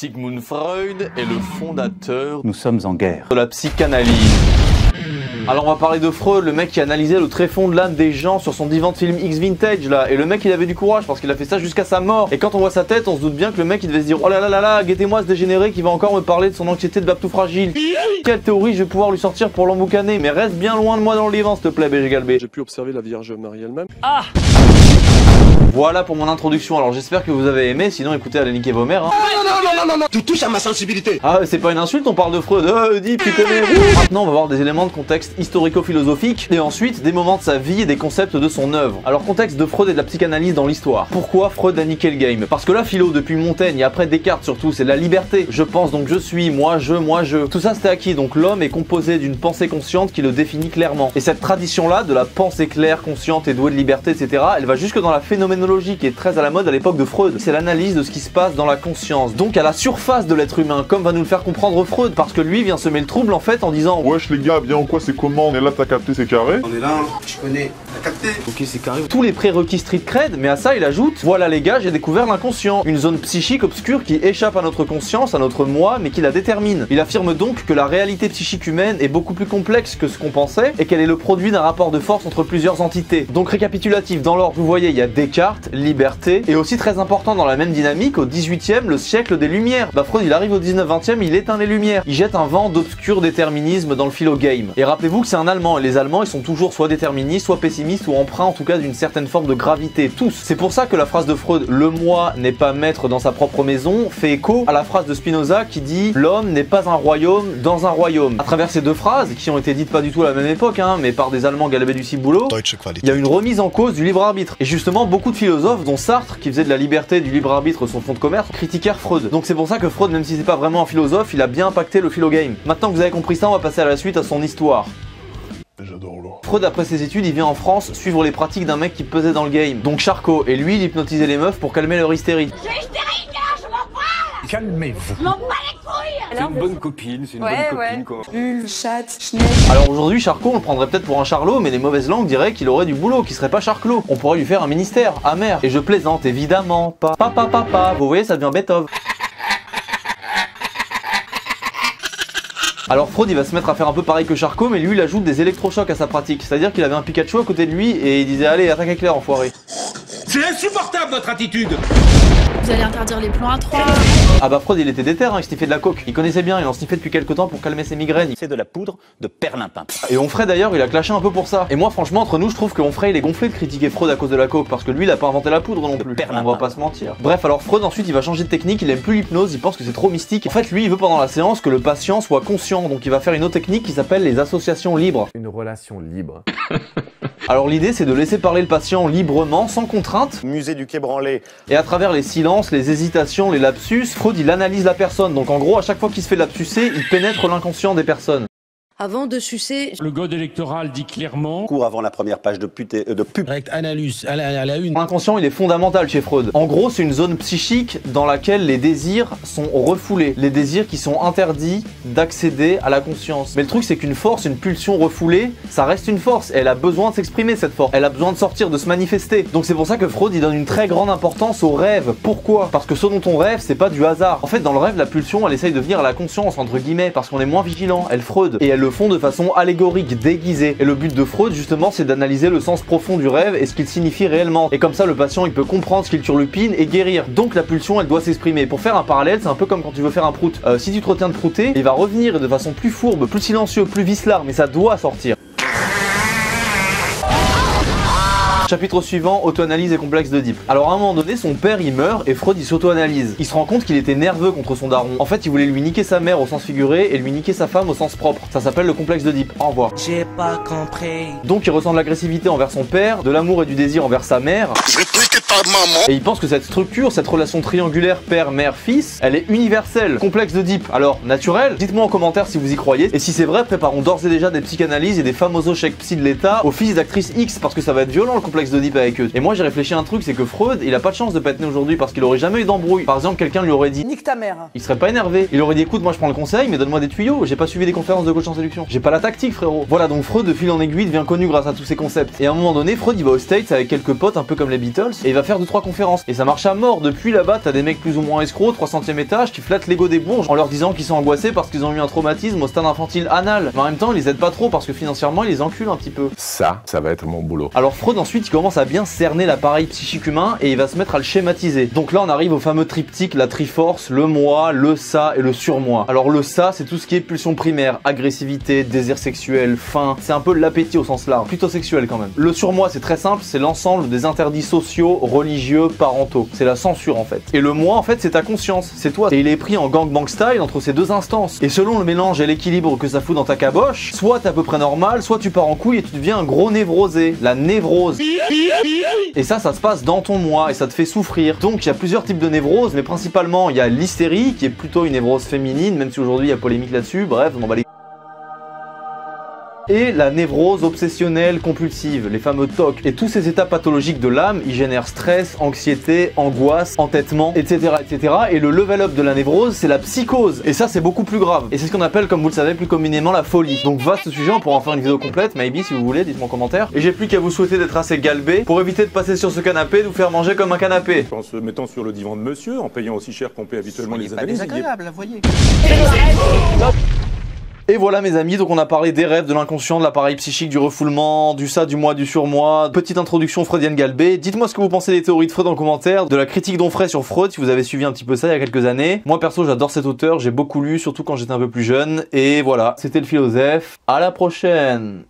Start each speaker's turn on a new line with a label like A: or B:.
A: Sigmund Freud est le fondateur
B: Nous sommes en guerre.
A: de la psychanalyse. Alors on va parler de Freud, le mec qui analysait le tréfonds de l'âme des gens sur son divan de film X Vintage là. Et le mec il avait du courage parce qu'il a fait ça jusqu'à sa mort. Et quand on voit sa tête, on se doute bien que le mec il devait se dire: oh là là là là, guettez-moi ce dégénéré qui va encore me parler de son anxiété de bab tout fragile. Quelle théorie je vais pouvoir lui sortir pour l'emboucaner. Mais reste bien loin de moi dans le livre s'il te plaît BG Galbé.
C: J'ai pu observer la Vierge Marie elle-même.
A: Voilà pour mon introduction, alors j'espère que vous avez aimé, sinon écoutez, allez niquer vos mères hein.
D: Non, tu touches à ma sensibilité.
A: Ah c'est pas une insulte, on parle de Freud, dis tu connais. Maintenant on va voir des éléments de contexte historico-philosophique et ensuite des moments de sa vie et des concepts de son œuvre. Alors contexte de Freud et de la psychanalyse dans l'histoire. Pourquoi Freud a niqué le game? Parce que la philo depuis Montaigne et après Descartes surtout, c'est la liberté. Je pense donc je suis, moi je. Tout ça c'était acquis, donc l'homme est composé d'une pensée consciente qui le définit clairement. Et cette tradition là de la pensée claire, consciente et douée de liberté etc, elle va jusque dans la phénoménologie qui est très à la mode à l'époque de Freud. C'est l'analyse de ce qui se passe dans la conscience, donc à la surface de l'être humain, comme va nous le faire comprendre Freud, parce que lui vient semer le trouble en fait en disant:
E: wesh les gars, bien ou quoi, c'est comment? On est là, t'as capté, c'est carré.
D: On est là, je connais, t'as capté.
A: Ok c'est carré. Tous les prérequis street cred, mais à ça il ajoute: voilà les gars, j'ai découvert l'inconscient, une zone psychique obscure qui échappe à notre conscience, à notre moi, mais qui la détermine. Il affirme donc que la réalité psychique humaine est beaucoup plus complexe que ce qu'on pensait, et qu'elle est le produit d'un rapport de force entre plusieurs entités. Donc récapitulatif, dans l'ordre vous voyez, il y a Descartes, liberté, et aussi très important dans la même dynamique, au 18e, le siècle des Lumières. Bah Freud il arrive au 19-20e, il éteint les lumières. Il jette un vent d'obscur déterminisme dans le philo game. Et rappelez-vous que c'est un Allemand, et les Allemands ils sont toujours soit déterministes, soit pessimistes, ou empreints en tout cas d'une certaine forme de gravité, tous. C'est pour ça que la phrase de Freud, le moi n'est pas maître dans sa propre maison, fait écho à la phrase de Spinoza qui dit: l'homme n'est pas un royaume dans un royaume. À travers ces deux phrases, qui ont été dites pas du tout à la même époque, hein, mais par des Allemands galbés du ciboulot, il y a une remise en cause du libre arbitre. Et justement, beaucoup de philosophes, dont Sartre, qui faisait de la liberté et du libre arbitre son fonds de commerce, critiquèrent Freud. Donc c'est pour ça que Freud, même si c'est pas vraiment un philosophe, il a bien impacté le philo game. Maintenant que vous avez compris ça, on va passer à la suite, à son histoire.
E: J'adore l'eau.
A: Freud, après ses études, il vient en France suivre les pratiques d'un mec qui pesait dans le game, donc Charcot, et lui il hypnotisait les meufs pour calmer leur hystérie.
F: Je suis hystérique, alors je m'en parle.
B: Calmez-vous.
F: Je m'en bats les couilles.
G: C'est une bonne copine, c'est une bonne copine quoi.
F: Bulle, chatte, schneck.
A: Alors aujourd'hui Charcot on le prendrait peut-être pour un charlot, mais les mauvaises langues diraient qu'il aurait du boulot, qu'il serait pas charclot. On pourrait lui faire un ministère, amer. Et je plaisante évidemment pas. Papa, vous voyez ça devient Beethoven. Alors Freud il va se mettre à faire un peu pareil que Charcot, mais lui il ajoute des électrochocs à sa pratique. C'est-à-dire qu'il avait un Pikachu à côté de lui et il disait: allez attaque éclair enfoiré.
D: C'est insupportable votre attitude.
H: Vous allez interdire les plans à 3.
A: Ah bah Freud il était déter, hein, il sniffait de la coke. Il connaissait bien, il en sniffait depuis quelques temps pour calmer ses migraines.
B: C'est de la poudre de perlimpin.
A: Et Onfray d'ailleurs il a clashé un peu pour ça. Et moi franchement entre nous je trouve que Onfray il est gonflé de critiquer Freud à cause de la coke, parce que lui il a pas inventé la poudre non plus. On va pas se mentir. Bref, alors Freud ensuite il va changer de technique, il aime plus l'hypnose, il pense que c'est trop mystique. En fait lui il veut pendant la séance que le patient soit conscient, donc il va faire une autre technique qui s'appelle les associations libres.
C: Une relation libre.
A: Alors l'idée c'est de laisser parler le patient librement, sans contrainte.
D: Musée du Quai Branly.
A: Et à travers les silences, les hésitations, les lapsus, Freud il analyse la personne. Donc en gros à chaque fois qu'il se fait lapsuser, il pénètre l'inconscient des personnes.
I: Avant de sucer,
J: le code électoral dit clairement:
D: Cours avant la première page de pub.
J: Direct analyse à la une.
A: L'inconscient il est fondamental chez Freud. En gros c'est une zone psychique dans laquelle les désirs sont refoulés. Les désirs qui sont interdits d'accéder à la conscience. Mais le truc c'est qu'une force, une pulsion refoulée, ça reste une force. Et elle a besoin de s'exprimer cette force. Elle a besoin de sortir, de se manifester. Donc c'est pour ça que Freud il donne une très grande importance au rêve. Pourquoi? Parce que ce dont on rêve c'est pas du hasard. En fait dans le rêve la pulsion elle essaye de venir à la conscience entre guillemets parce qu'on est moins vigilant. Elle fraude. Et elle le font de façon allégorique, déguisée. Et le but de Freud justement c'est d'analyser le sens profond du rêve et ce qu'il signifie réellement. Et comme ça le patient il peut comprendre ce qu'il turlupine et guérir. Donc la pulsion elle doit s'exprimer. Pour faire un parallèle c'est un peu comme quand tu veux faire un prout. Si tu te retiens de prouter, il va revenir de façon plus fourbe, plus silencieux, plus vicelard, mais ça doit sortir. Chapitre suivant, auto-analyse et complexe d'Oedipe. Alors à un moment donné, son père il meurt et Freud il s'auto-analyse. Il se rend compte qu'il était nerveux contre son daron. En fait, il voulait lui niquer sa mère au sens figuré et lui niquer sa femme au sens propre. Ça s'appelle le complexe d'Oedipe. Au revoir.
G: J'ai pas compris.
A: Donc il ressent de l'agressivité envers son père, de l'amour et du désir envers sa mère. Et il pense que cette structure, cette relation triangulaire père-mère-fils, elle est universelle. Complexe d'Oedipe. Alors, naturel? Dites-moi en commentaire si vous y croyez. Et si c'est vrai, préparons d'ores et déjà des psychanalyses et des famosos chèques psy de l'État aux fils d'actrices X parce que ça va être violent le complexe d'Oedipe avec eux. Et moi j'ai réfléchi à un truc, c'est que Freud, il a pas de chance de pas être né aujourd'hui parce qu'il aurait jamais eu d'embrouille. Par exemple, quelqu'un lui aurait dit:
G: nique ta mère.
A: Il serait pas énervé. Il aurait dit: écoute, moi je prends le conseil, mais donne-moi des tuyaux. J'ai pas suivi des conférences de coach en séduction. J'ai pas la tactique, frérot. Voilà, donc Freud de fil en aiguille devient connu grâce à tous ces concepts. Et à un moment donné, Freud il va aux States avec quelques potes un peu comme les Beatles et il va va faire 2-3 conférences. Et ça marche à mort. Depuis là-bas, t'as des mecs plus ou moins escrocs, 300e étage, qui flattent l'ego des bourges en leur disant qu'ils sont angoissés parce qu'ils ont eu un traumatisme au stade infantile anal. Mais en même temps, ils les aident pas trop parce que financièrement, ils les enculent un petit peu.
C: Ça va être mon boulot.
A: Alors Freud ensuite, il commence à bien cerner l'appareil psychique humain et il va se mettre à le schématiser. Donc là, on arrive au fameux triptyque, la triforce, le moi, le ça et le surmoi. Alors le ça, c'est tout ce qui est pulsion primaire, agressivité, désir sexuel, faim. C'est un peu l'appétit au sens large, plutôt sexuel quand même. Le surmoi, c'est très simple, c'est l'ensemble des interdits sociaux, religieux, parentaux. C'est la censure en fait. Et le moi, en fait, c'est ta conscience, c'est toi. Et il est pris en gangbang style entre ces deux instances. Et selon le mélange et l'équilibre que ça fout dans ta caboche, soit t'es à peu près normal, soit tu pars en couille et tu deviens un gros névrosé. La névrose. Et ça se passe dans ton moi et ça te fait souffrir. Donc il y a plusieurs types de névrose, mais principalement il y a l'hystérie qui est plutôt une névrose féminine, même si aujourd'hui il y a polémique là-dessus. Bref, on va les... Et la névrose obsessionnelle compulsive, les fameux TOC. Et tous ces états pathologiques de l'âme, ils génèrent stress, anxiété, angoisse, entêtement, etc., etc. Et le level up de la névrose, c'est la psychose. Et ça, c'est beaucoup plus grave. Et c'est ce qu'on appelle, comme vous le savez, plus communément la folie. Donc vaste sujet, on pourra en faire une vidéo complète, maybe si vous voulez, dites-moi en commentaire. Et j'ai plus qu'à vous souhaiter d'être assez galbé pour éviter de passer sur ce canapé et de vous faire manger comme un canapé.
K: En se mettant sur le divan de monsieur, en payant aussi cher qu'on paie habituellement les analyses.
G: C'est désagréable, vous voyez.
A: Et voilà mes amis, donc on a parlé des rêves, de l'inconscient, de l'appareil psychique, du refoulement, du ça, du moi, du surmoi. Petite introduction freudienne galbée. Dites-moi ce que vous pensez des théories de Freud en commentaire, de la critique d'Onfray sur Freud, si vous avez suivi un petit peu ça il y a quelques années. Moi perso j'adore cet auteur, j'ai beaucoup lu, surtout quand j'étais un peu plus jeune. Et voilà, c'était le philosophe. À la prochaine.